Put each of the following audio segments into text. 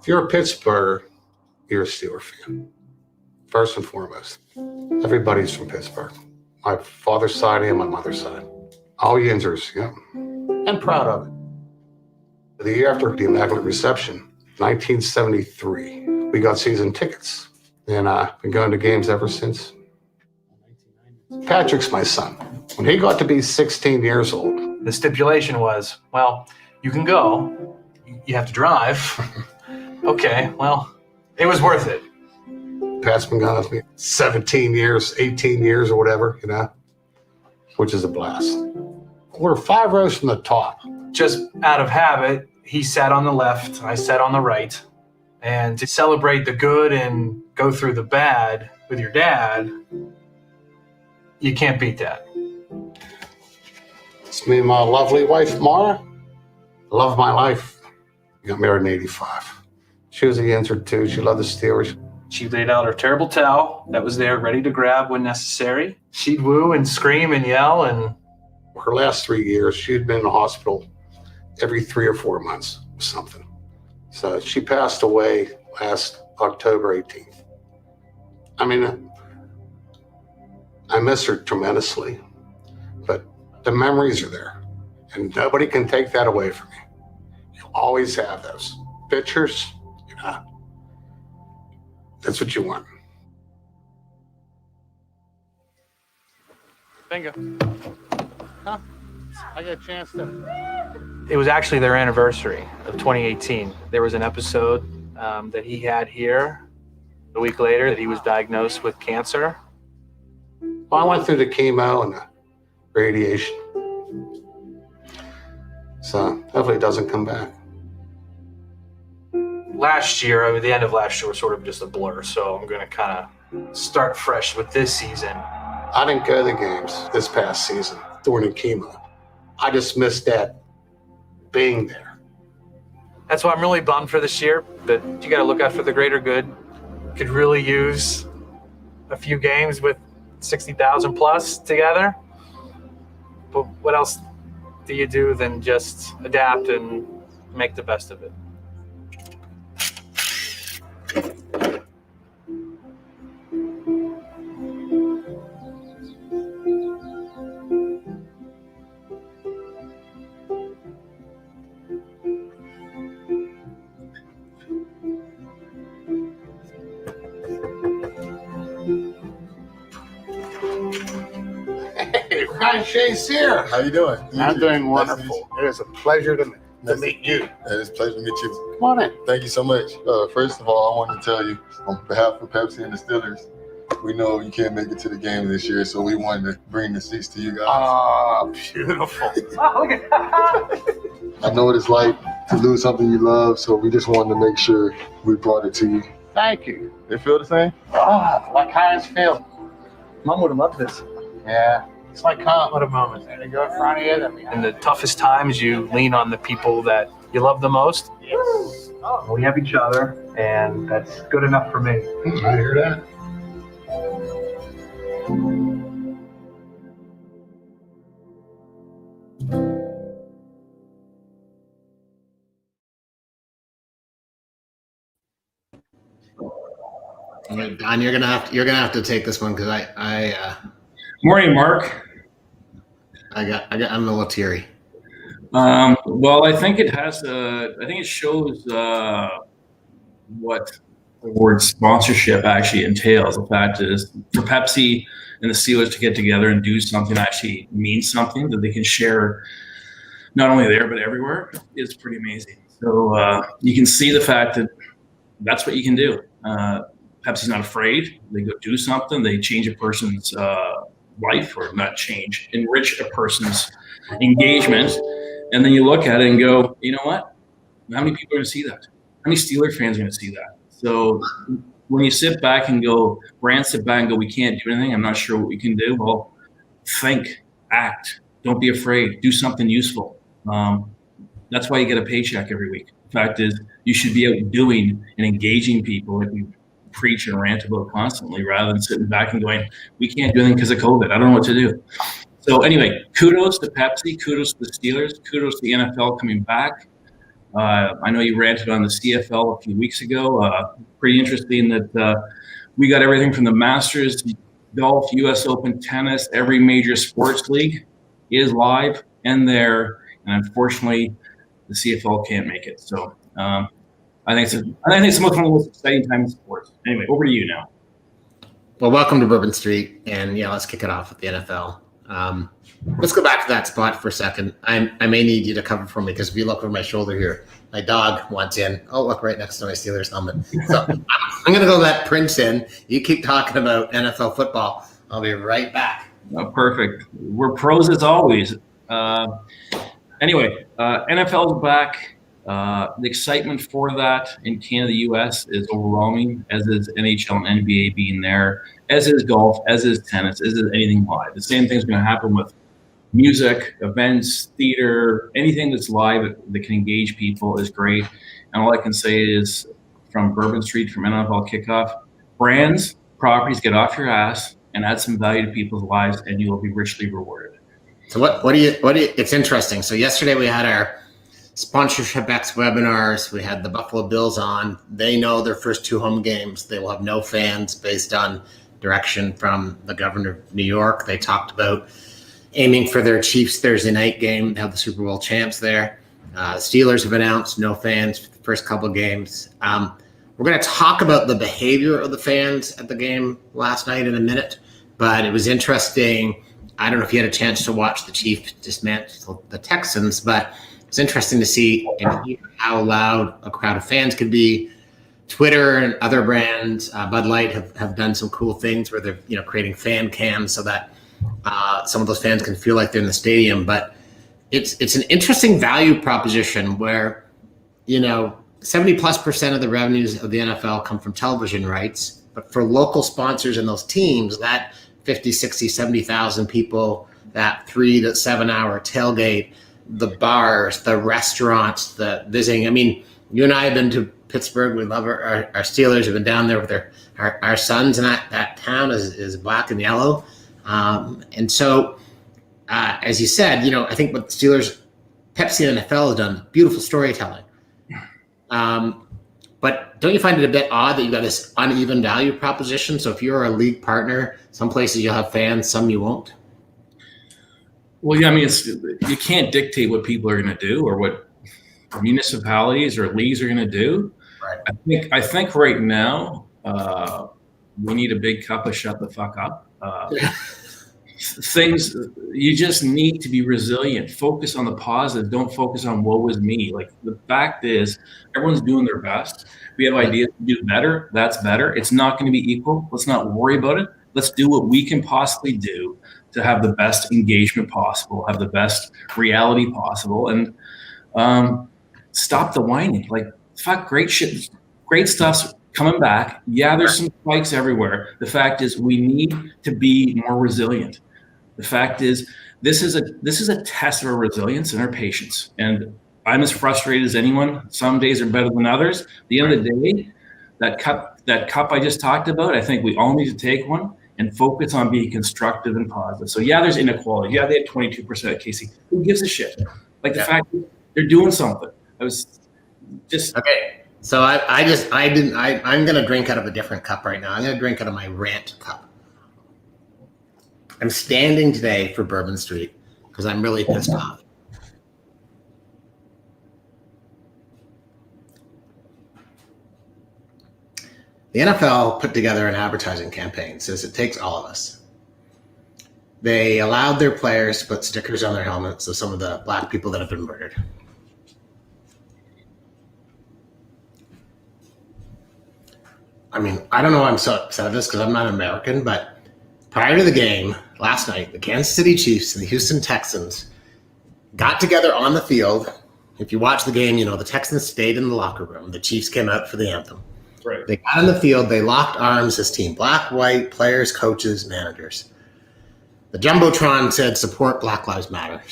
If you're a Pittsburgher, you're a Steeler fan, first and foremost. Everybody's from Pittsburgh. My father's side and my mother's side. All Yinzers, yeah. And proud of it. The year after the Immaculate Reception, 1973, we got season tickets. And I've been going to games ever since. Patrick's my son. When he got to be 16 years old, the stipulation was, well, you can go, you have to drive. Okay, well, it was worth it. Pat's been gone with me 17 years, 18 years or whatever, which is a blast. We're 5 rows from the top. Just out of habit, he sat on the left, I sat on the right. And to celebrate the good and go through the bad with your dad, you can't beat that. It's me and my lovely wife, Mara. Love my life. We got married in 85. She was a Yinzer too. She loved the Steelers. She laid out her terrible towel that was there ready to grab when necessary. She'd woo and scream and yell. And her last 3 years, she'd been in the hospital every 3 or 4 months or something. So she passed away last October 18th. I mean, I miss her tremendously, but the memories are there, and nobody can take that away from you. You'll always have those pictures. That's what you want. Bingo. Huh? I got a chance to. It was actually their anniversary of 2018. There was an episode that he had here a week later that he was diagnosed with cancer. Well, I went through the chemo and the radiation. So hopefully it doesn't come back. Last year, the end of last year was sort of just a blur. So I'm going to kind of start fresh with this season. I didn't go to the games this past season during the chemo. I just missed that being there. That's why I'm really bummed for this year, that you got to look out for the greater good. Could really use a few games with 60,000 plus together. But what else do you do than just adapt and make the best of it? Hey, Ryan Shea's here. How you doing? I'm doing wonderful. It is a pleasure to meet you. It's a pleasure to meet you. Come on in. Thank you so much. First of all, I want to tell you, on behalf of Pepsi and the Steelers, we know you can't make it to the game this year, so we wanted to bring the seats to you guys. Oh, beautiful. Oh, look at that. I know what it's like to lose something you love, so we just wanted to make sure we brought it to you. Thank you. They feel the same? Oh, like Heinz Field. Mom would have loved this. Yeah. It's like What a moment. there to go in front of you. In the toughest times, you lean on the people that you love the most. Yes. Oh, we have each other, and that's good enough for me. I hear that. Yeah, Don, you're gonna have to take this one because Morning, Mark. I'm a little teary. Well, I think it shows what the word sponsorship actually entails. The fact is, for Pepsi and the Steelers to get together and do something that actually means something that they can share, not only there but everywhere, is pretty amazing. So you can see the fact that that's what you can do. Pepsi's not afraid. They go do something. They change a person's life, or not change, enrich a person's engagement. And then you look at it and go, you know what? How many people are going to see that? How many Steeler fans are going to see that? So when you sit back and go, brands sit back and go, we can't do anything. I'm not sure what we can do. Well, think, act. Don't be afraid. Do something useful. That's why you get a paycheck every week. The fact is, you should be out doing and engaging people like we preach and rant about constantly, rather than sitting back and going, we can't do anything because of COVID. I don't know what to do. So anyway, kudos to Pepsi, kudos to the Steelers, kudos to the NFL coming back. I know you ranted on the CFL a few weeks ago. Pretty interesting that we got everything from the Masters, golf, U.S. Open, tennis, every major sports league is live and there. And unfortunately, the CFL can't make it. So I think it's one of the most exciting times in sports. Anyway, over to you now. Well, welcome to Bourbon Street, and let's kick it off with the NFL. Let's go back to that spot for a second. I may need you to cover for me because if you look over my shoulder here, my dog wants in. Oh, look right next to my Steelers helmet. So I'm going to go let Prince in. You keep talking about NFL football. I'll be right back. Oh, perfect. We're pros as always. Anyway, NFL is back. The excitement for that in Canada, U.S. is overwhelming, as is NHL and NBA being there, as is golf, as is tennis, as is anything live. The same thing's going to happen with music, events, theater, anything that's live that can engage people is great. And all I can say is from Bourbon Street, from NFL Kickoff, brands, properties, get off your ass and add some value to people's lives, and you will be richly rewarded. So what do you, it's interesting. So yesterday we had our Sponsorship X webinars. We had the Buffalo Bills on. They know their first 2 home games, they will have no fans based on direction from the governor of New York. They talked about aiming for their Chiefs Thursday night game. They have the Super Bowl champs there. Steelers have announced no fans for the first couple of games. We're going to talk about the behavior of the fans at the game last night in a minute, but it was interesting. I don't know if you had a chance to watch the Chiefs dismantle the Texans, but it's interesting to see and hear how loud a crowd of fans could be. Twitter and other brands, Bud Light have done some cool things where they're creating fan cams so that some of those fans can feel like they're in the stadium. But it's an interesting value proposition where 70+% of the revenues of the NFL come from television rights, but for local sponsors and those teams, that 50, 60, 70,000 people, that 3 to 7 hour tailgate, the bars, the restaurants, the visiting. I mean, you and I have been to Pittsburgh. We love our Steelers. Have been down there with our sons, and that town is black and yellow. And so, as you said, I think what the Steelers, Pepsi, and NFL has done, beautiful storytelling. But don't you find it a bit odd that you've got this uneven value proposition? So if you're a league partner, some places you'll have fans, some you won't. Well, yeah, I mean, you can't dictate what people are going to do or what municipalities or leagues are going to do. Right. I think right now we need a big cup of shut the fuck up. Things, you just need to be resilient. Focus on the positive. Don't focus on woe is me. Like, the fact is, everyone's doing their best. We have ideas to do better. That's better. It's not going to be equal. Let's not worry about it. Let's do what we can possibly do to have the best engagement possible, have the best reality possible, and stop the whining. Like, fuck, great shit, great stuff's coming back. Yeah, there's some spikes everywhere. The fact is, we need to be more resilient. The fact is, this is a test of our resilience and our patience. And I'm as frustrated as anyone. Some days are better than others. At the end of the day, that cup I just talked about, I think we all need to take one and focus on being constructive and positive. So yeah, there's inequality. Yeah, they had 22% at Casey. Who gives a shit? Like, the fact that they're doing something. I was just okay. So I'm gonna drink out of a different cup right now. I'm gonna drink out of my rant cup. I'm standing today for Bourbon Street because I'm really pissed off. The NFL put together an advertising campaign, says it takes all of us. They allowed their players to put stickers on their helmets of some of the black people that have been murdered. I mean, I don't know why I'm so upset at this because I'm not American, but prior to the game last night, the Kansas City Chiefs and the Houston Texans got together on the field. If you watch the game, the Texans stayed in the locker room. The Chiefs came out for the anthem. right. They got on the field. They locked arms as team, black, white, players, coaches, managers. The Jumbotron said, support Black Lives Matter.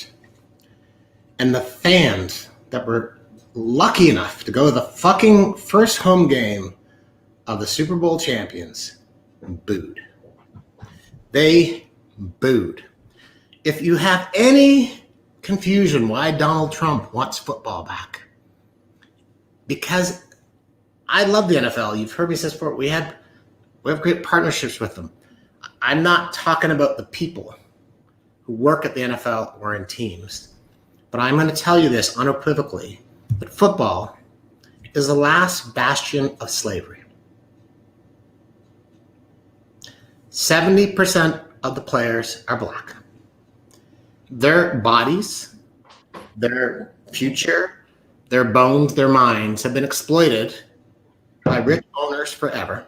And the fans that were lucky enough to go to the fucking first home game of the Super Bowl champions booed. They booed. If you have any confusion why Donald Trump wants football back, because I love the NFL. You've heard me say this before. We have great partnerships with them. I'm not talking about the people who work at the NFL or in teams, but I'm going to tell you this unequivocally, that football is the last bastion of slavery. 70% of the players are black. Their bodies, their future, their bones, their minds have been exploited by rich owners forever.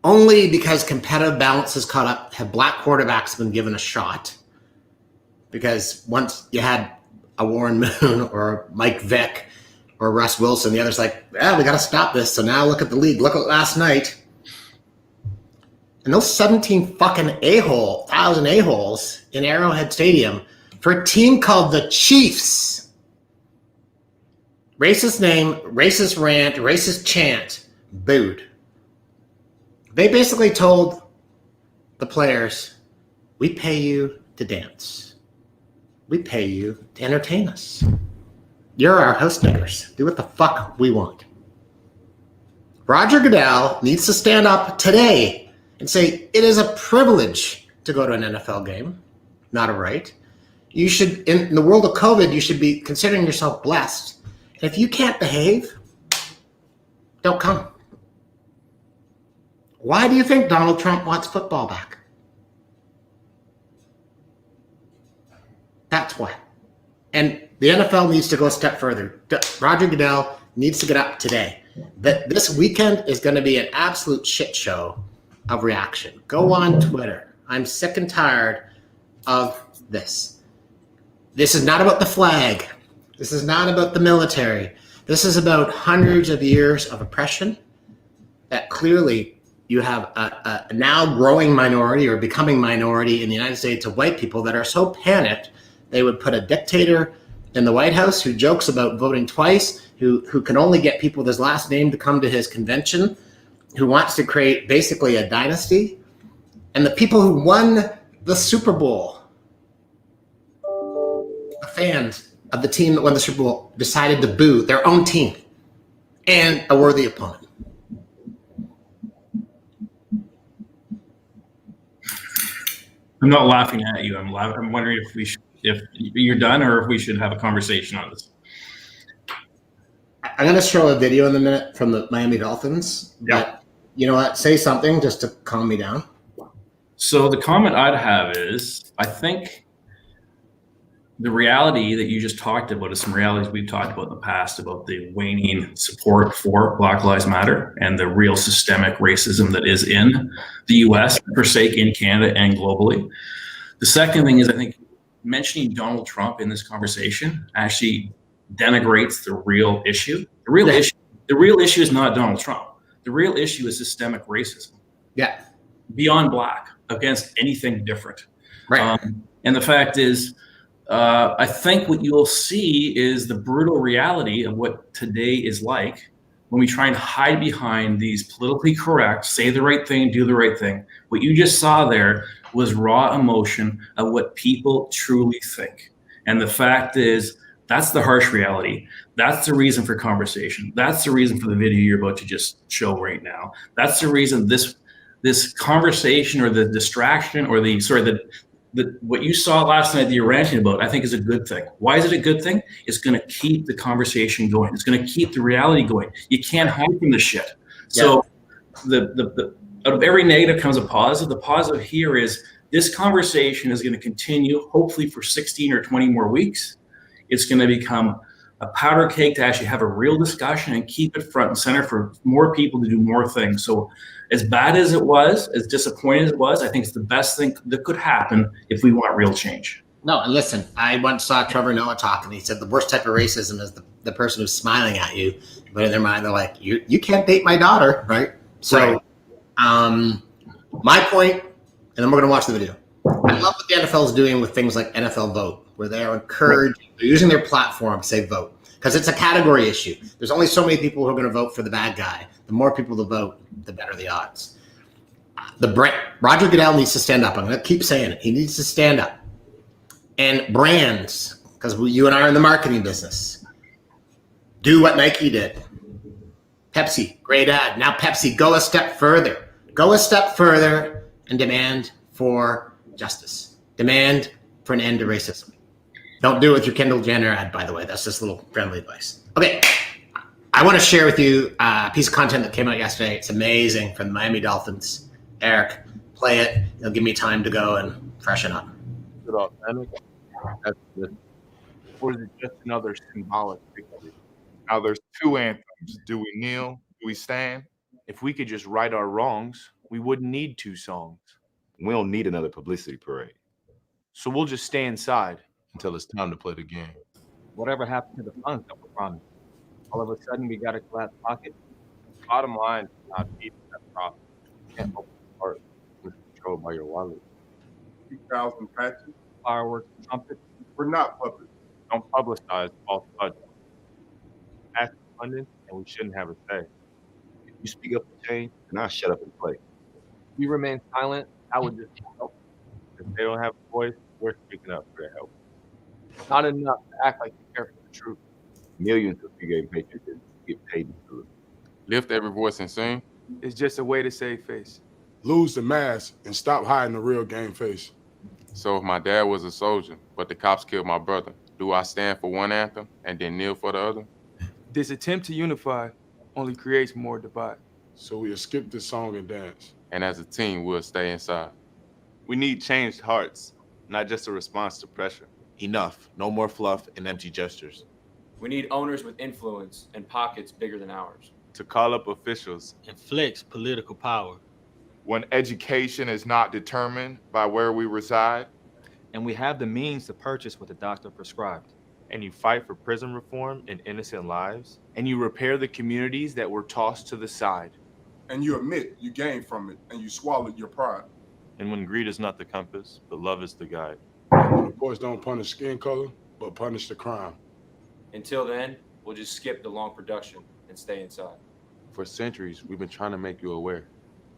Only because competitive balance has caught up have black quarterbacks been given a shot. Because once you had a Warren Moon or Mike Vick or Russ Wilson, the other's like, yeah, we got to stop this. So now look at the league. Look at last night. And those 17 fucking thousand a-holes in Arrowhead Stadium for a team called the Chiefs. Racist name, racist rant, racist chant, booed. They basically told the players, we pay you to dance. We pay you to entertain us. You're our host niggers. Do what the fuck we want. Roger Goodell needs to stand up today and say, it is a privilege to go to an NFL game, not a right. You should, in the world of COVID, you should be considering yourself blessed. And if you can't behave, don't come. Why do you think Donald Trump wants football back? That's why. And the NFL needs to go a step further. Roger Goodell needs to get up today. That this weekend is going to be an absolute shit show of reaction. Go on Twitter. I'm sick and tired of this. This is not about the flag. This is not about the military. This is about hundreds of years of oppression that clearly you have a now growing minority or becoming minority in the United States of white people that are so panicked they would put a dictator in the White House who jokes about voting twice, who can only get people with his last name to come to his convention, who wants to create basically a dynasty. And the people who won the Super Bowl, the fans of the team that won the Super Bowl, decided to boo their own team and a worthy opponent. I'm not laughing at you. I'm wondering if you're done or if we should have a conversation on this. I'm going to show a video in a minute from the Miami Dolphins. Yeah. But you know what? Say something just to calm me down. So the comment I'd have is, I think the reality that you just talked about is some realities we've talked about in the past about the waning support for Black Lives Matter and the real systemic racism that is in the US, per se, in Canada and globally. The second thing is, I think mentioning Donald Trump in this conversation actually denigrates the real issue. The real issue is not Donald Trump. The real issue is systemic racism. Yeah. Beyond black, against anything different. Right. And the fact is, I think what you'll see is the brutal reality of what today is like when we try and hide behind these politically correct, say the right thing, do the right thing. What you just saw there was raw emotion of what people truly think. And the fact is, that's the harsh reality. That's the reason for conversation. That's the reason for the video you're about to just show right now. That's the reason this conversation or the distraction or what you saw last night that you're ranting about, I think is a good thing. Why is it a good thing? It's going to keep the conversation going. It's going to keep the reality going. You can't hide from the shit. So the out of every negative comes a positive. The positive here is this conversation is going to continue, hopefully for 16 or 20 more weeks. It's going to become a powder cake to actually have a real discussion and keep it front and center for more people to do more things. So as bad as it was, as disappointing as it was, I think it's the best thing that could happen if we want real change. No, and listen, I once saw Trevor Noah talk, and he said the worst type of racism is the person who's smiling at you, but in their mind they're like, you can't date my daughter, right? So my point, and then we're going to watch the video. I love what the NFL is doing with things like NFL Vote, where they are encouraging, they're using their platform to say vote, because it's a category issue. There's only so many people who are going to vote for the bad guy. The more people to vote, the better the odds. Roger Goodell needs to stand up. I'm going to keep saying it. He needs to stand up. And brands, because you and I are in the marketing business, Do what Nike did. Pepsi, great ad. Now Pepsi, go a step further. Go a step further and demand for justice. Demand for an end to racism. Don't do it with your Kendall Jenner ad, by the way. That's just a little friendly advice. Okay, I want to share with you a piece of content that came out yesterday. It's amazing, from the Miami Dolphins. Eric, play it. It'll give me time to go and freshen up. Good authentic. That's good. Or is it just another symbolic victory? Now there's two anthems. Do we kneel? Do we stand? If we could just right our wrongs, we wouldn't need two songs. We don't need another publicity parade. So we'll just stay inside. Until it's time to play the game. Whatever happened to the funds that were promised? All of a sudden, we got a glass pocket. Bottom line, not be that profit. Can't open the heart was controlled by your wallet. 2,000 patches. Fireworks, trumpets. We're not public. Don't publicize false budget. Ask abundance, and we shouldn't have a say. If you speak up for change, then I'll shut up and play. If we remain silent, I would just help. If they don't have a voice, we're speaking up for their help. Not enough to act like you care for the truth. Millions of free-game patriots get paid to do it. Lift every voice and sing. It's just a way to save face. Lose the mask and stop hiding the real game face. So if my dad was a soldier, but the cops killed my brother, do I stand for one anthem and then kneel for the other? This attempt to unify only creates more divide. So we'll skip this song and dance. And as a team, we'll stay inside. We need changed hearts, not just a response to pressure. Enough. No more fluff and empty gestures. We need owners with influence and pockets bigger than ours. To call up officials and flex political power. When education is not determined by where we reside. And we have the means to purchase what the doctor prescribed. And you fight for prison reform and innocent lives. And you repair the communities that were tossed to the side. And you admit you gained from it and you swallowed your pride. And when greed is not the compass, but love is the guide. And of course, don't punish skin color, but punish the crime. Until then, we'll just skip the long production and stay inside. For centuries, we've been trying to make you aware.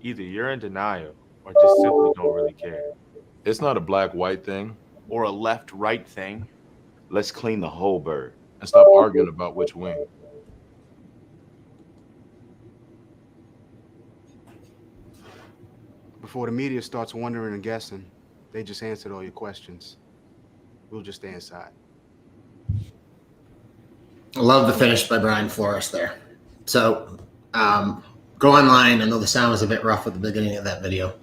Either you're in denial or just simply don't really care. It's not a black-white thing. Or a left-right thing. Let's clean the whole bird. And stop arguing about which wing. Before the media starts wondering and guessing, they just answered all your questions. We'll just stay inside. I love the finish by Brian Flores there. So go online. I know the sound was a bit rough at the beginning of that video.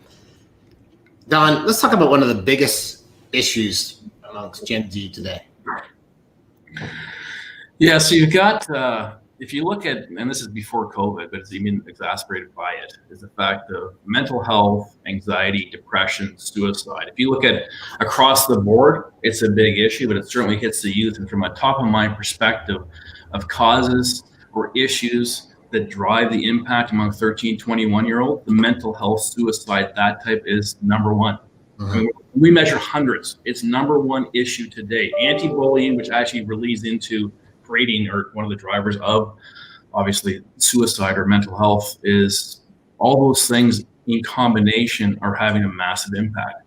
Don, let's talk about one of the biggest issues amongst Gen Z today. Yeah, so you've got, if you look at, and this is before COVID, but it's even exacerbated by it, is the fact of mental health, anxiety, depression, suicide. If you look at across the board, it's a big issue, but it certainly hits the youth. And from a top of mind perspective of causes or issues that drive the impact among 13, 21-year-old, the mental health, suicide, that type is number one. I mean, we measure hundreds. It's number one issue today. Anti-bullying, which actually relates into creating or one of the drivers of obviously suicide or mental health, is all those things in combination are having a massive impact.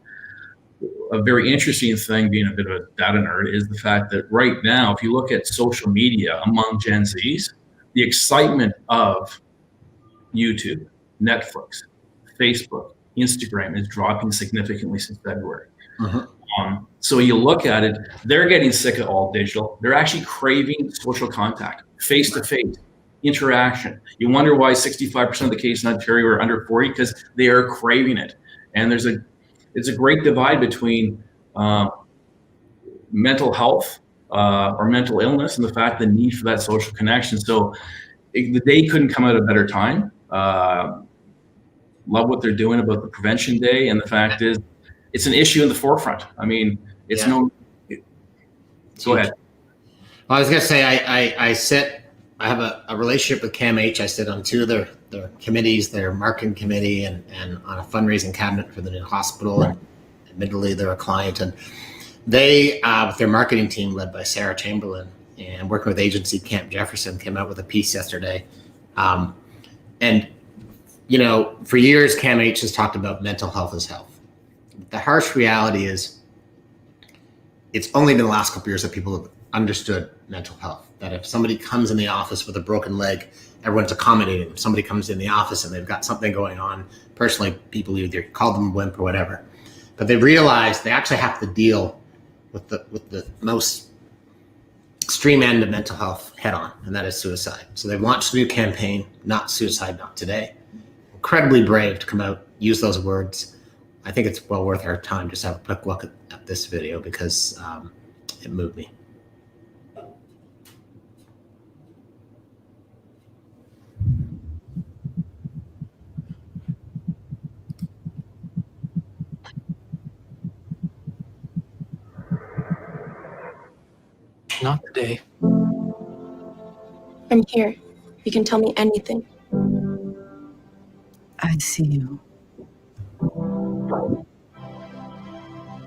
A very interesting thing, being a bit of a data nerd, is the fact that right now, if you look at social media among Gen Zs, the excitement of YouTube, Netflix, Facebook, Instagram is dropping significantly since February. So you look at it, they're getting sick of all digital. They're actually craving social contact, face-to-face interaction. You wonder why 65% of the cases in Ontario are under 40, because they are craving it. And it's a great divide between mental health or mental illness and the need for that social connection. So the day couldn't come at a better time. Love what they're doing about the Prevention Day, and the fact is, it's an issue in the forefront. I mean, it's go ahead. I was gonna say I have a relationship with CAMH. I sit on two of their committees, their marketing committee and on a fundraising cabinet for the new hospital. And admittedly, they're a client, and they with their marketing team led by Sarah Chamberlain and working with agency Camp Jefferson came out with a piece yesterday. And you know, for years, CAMH has talked about mental health as health. The harsh reality is it's only been the last couple of years that people have understood mental health. that if somebody comes in the office with a broken leg, everyone's accommodating them. Somebody comes in the office and they've got something going on. Personally, people either call them a wimp or whatever. But they've realized they actually have to deal with the most extreme end of mental health head on, and that is suicide. So they've launched a new campaign, Not Suicide, Not Today. Incredibly brave to come out, use those words. I think it's well worth our time just to have a quick look at this video because it moved me. Not today. I'm here. You can tell me anything. I see you.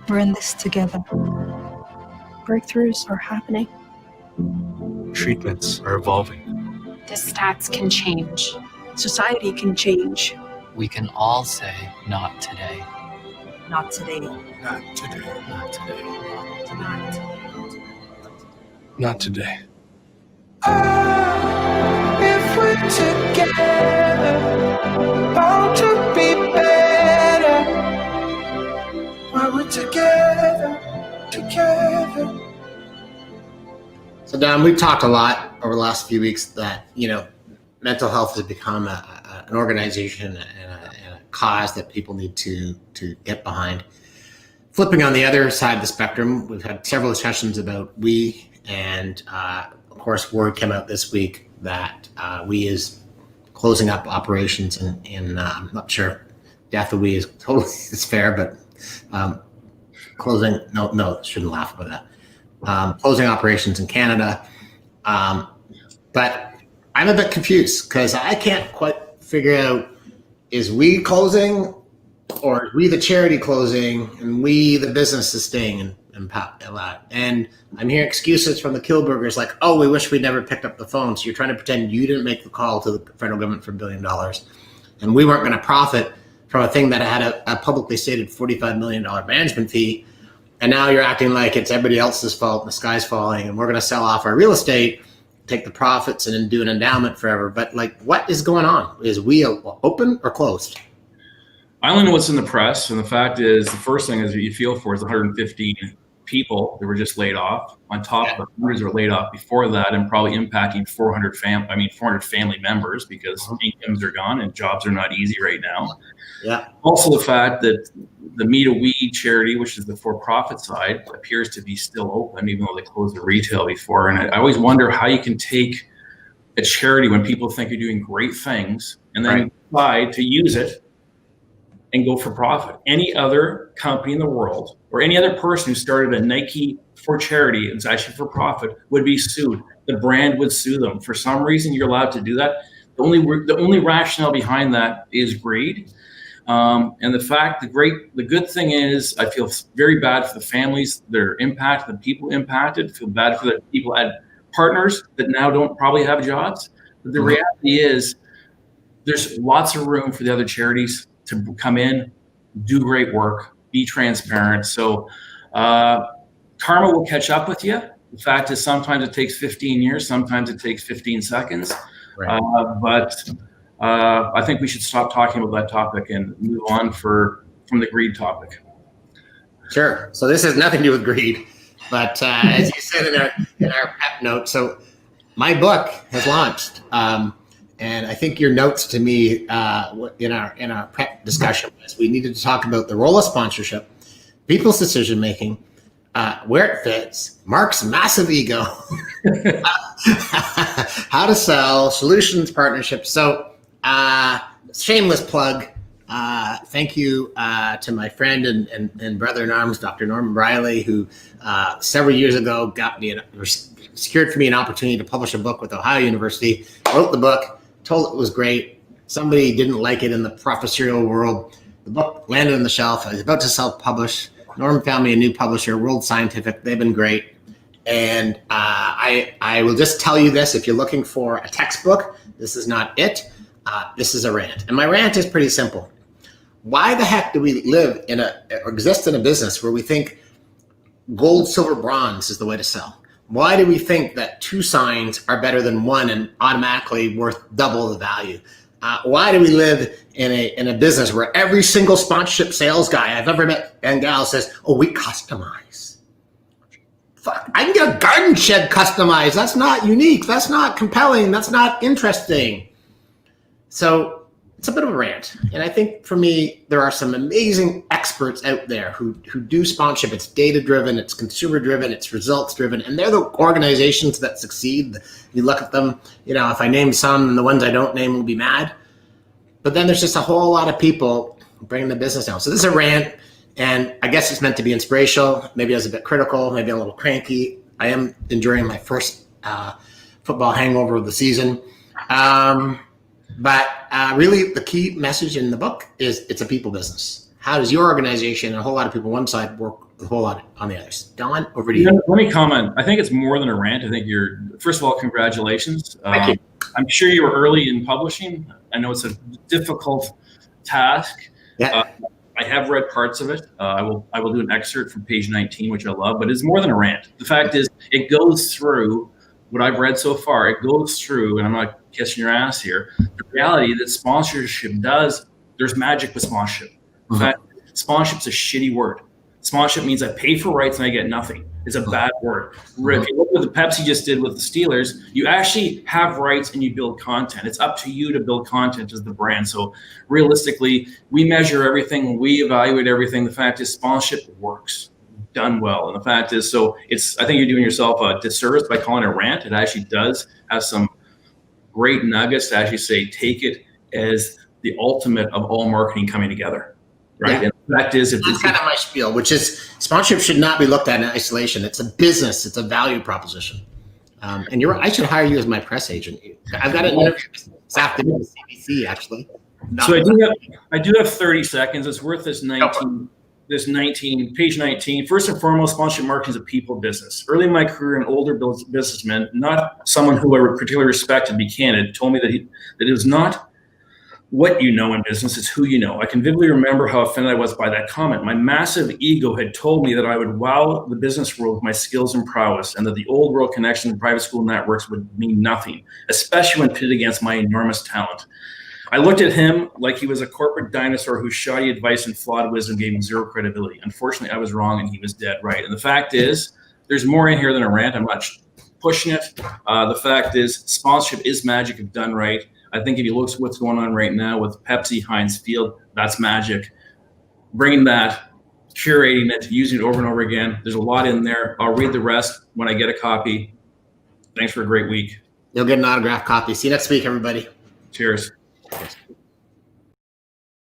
We're in this together. Breakthroughs are happening. Treatments are evolving. The stats can change. Society can change. We can all say, not today. Not today. Not today. Not today. Not today. Not today. If we're together, bound to be better. When we're together. So Don, we've talked a lot over the last few weeks that, mental health has become an organization and a cause that people need to get behind. Flipping on the other side of the spectrum, we've had several discussions about we, and of course, word came out this week that we is closing up operations in I'm not sure death of we is totally is fair, but closing, no, shouldn't laugh about that. Closing operations in Canada. But I'm a bit confused because I can't quite figure out, is we closing or is we the charity closing and we the business is staying in alive? And I'm hearing excuses from the Kilburgers like, oh, we wish we never picked up the phone. So you're trying to pretend you didn't make the call to the federal government for $1 billion. And we weren't going to profit from a thing that had a publicly stated $45 million management fee. And now you're acting like it's everybody else's fault and the sky's falling and we're going to sell off our real estate, take the profits and then do an endowment forever. But what is going on? Is we open or closed? I only know what's in the press. And the fact is, the first thing is that you feel for is 115 people that were just laid off on top of the hundreds were laid off before that and probably impacting 400 family members because incomes are gone and jobs are not easy right now. Yeah. Also the fact that the Meet a We charity, which is the for-profit side, appears to be still open, even though they closed the retail before. And I always wonder how you can take a charity when people think you're doing great things and then decide to use it and go for profit. Any other company in the world or any other person who started a Nike for charity, it's actually for profit, would be sued. The brand would sue them. For some reason, you're allowed to do that. The only rationale behind that is greed. And the good thing is I feel very bad for the families that are impacted, the people impacted, feel bad for the people that had partners that now don't probably have jobs. But the reality is there's lots of room for the other charities to come in, do great work, be transparent. So karma will catch up with you. The fact is sometimes it takes 15 years, sometimes it takes 15 seconds. Right. But I think we should stop talking about that topic and move on from the greed topic. Sure. So this has nothing to do with greed, but as you said in our prep note, so my book has launched, and I think your notes to me in our prep discussion was we needed to talk about the role of sponsorship, people's decision making, where it fits, Mark's massive ego, how to sell, solutions, partnerships. So shameless plug. Thank you to my friend and brother in arms, Dr. Norman Riley, who several years ago secured for me an opportunity to publish a book with Ohio University. Wrote the book, told it was great. Somebody didn't like it in the professorial world. The book landed on the shelf. I was about to self-publish. Norm found me a new publisher, World Scientific. They've been great. And I will just tell you this. If you're looking for a textbook, this is not it. This is a rant. And my rant is pretty simple. Why the heck do we live or exist in a business where we think gold, silver, bronze is the way to sell? Why do we think that 2 signs are better than 1 and automatically worth double the value? Why do we live in a business where every single sponsorship sales guy I've ever met and gal says, "Oh, we customize"? Fuck, I can get a garden shed customized. That's not unique. That's not compelling. That's not interesting. So it's a bit of a rant. And I think for me, there are some amazing experts out there who do sponsorship. It's data-driven, it's consumer-driven, it's results-driven, and they're the organizations that succeed. You look at them, if I name some, the ones I don't name will be mad. But then there's just a whole lot of people bringing the business down. So this is a rant, and I guess it's meant to be inspirational. Maybe I was a bit critical, maybe a little cranky. I am enjoying my first football hangover of the season. But really, the key message in the book is it's a people business. How does your organization and a whole lot of people on one side work a whole lot on the others? Don, over to you. Let me comment. I think it's more than a rant. I think first of all, congratulations. Thank you. I'm sure you were early in publishing. I know it's a difficult task. Yeah. I have read parts of it. I will do an excerpt from page 19, which I love, but it's more than a rant. The fact is, it goes through what I've read so far. It goes through, and I'm not kissing your ass here, the reality that sponsorship there's magic with sponsorship. In fact, sponsorship's a shitty word. Sponsorship means I pay for rights and I get nothing. It's a bad word. If you look what the Pepsi just did with the Steelers, you actually have rights and you build content. It's up to you to build content as the brand. So realistically, we measure everything, we evaluate everything. The fact is sponsorship works, done well. And the fact is, I think you're doing yourself a disservice by calling it a rant. It actually does have some great nuggets to actually say, take it as the ultimate of all marketing coming together. Right. Yeah. And the fact is, that's kind of my spiel, which is sponsorship should not be looked at in isolation. It's a business. It's a value proposition. And I should hire you as my press agent. I've got an interview this afternoon with CBC, actually. So I do have 30 seconds. It's worth this 19, page 19. First and foremost, sponsorship marketing is a people business. Early in my career, an older businessman, not someone who I particularly respect, to be candid, told me that it was not what you know in business, it's who you know. I can vividly remember how offended I was by that comment. My massive ego had told me that I would wow the business world with my skills and prowess, and that the old world connections and private school networks would mean nothing, especially when pitted against my enormous talent. I looked at him like he was a corporate dinosaur whose shoddy advice and flawed wisdom gave him zero credibility. Unfortunately, I was wrong and he was dead right. And the fact is, there's more in here than a rant. I'm not pushing it. The fact is, sponsorship is magic if done right. I think if you look at what's going on right now with Pepsi, Heinz Field, that's magic. Bringing that, curating it, using it over and over again. There's a lot in there. I'll read the rest when I get a copy. Thanks for a great week. You'll get an autographed copy. See you next week, everybody. Cheers. Cheers.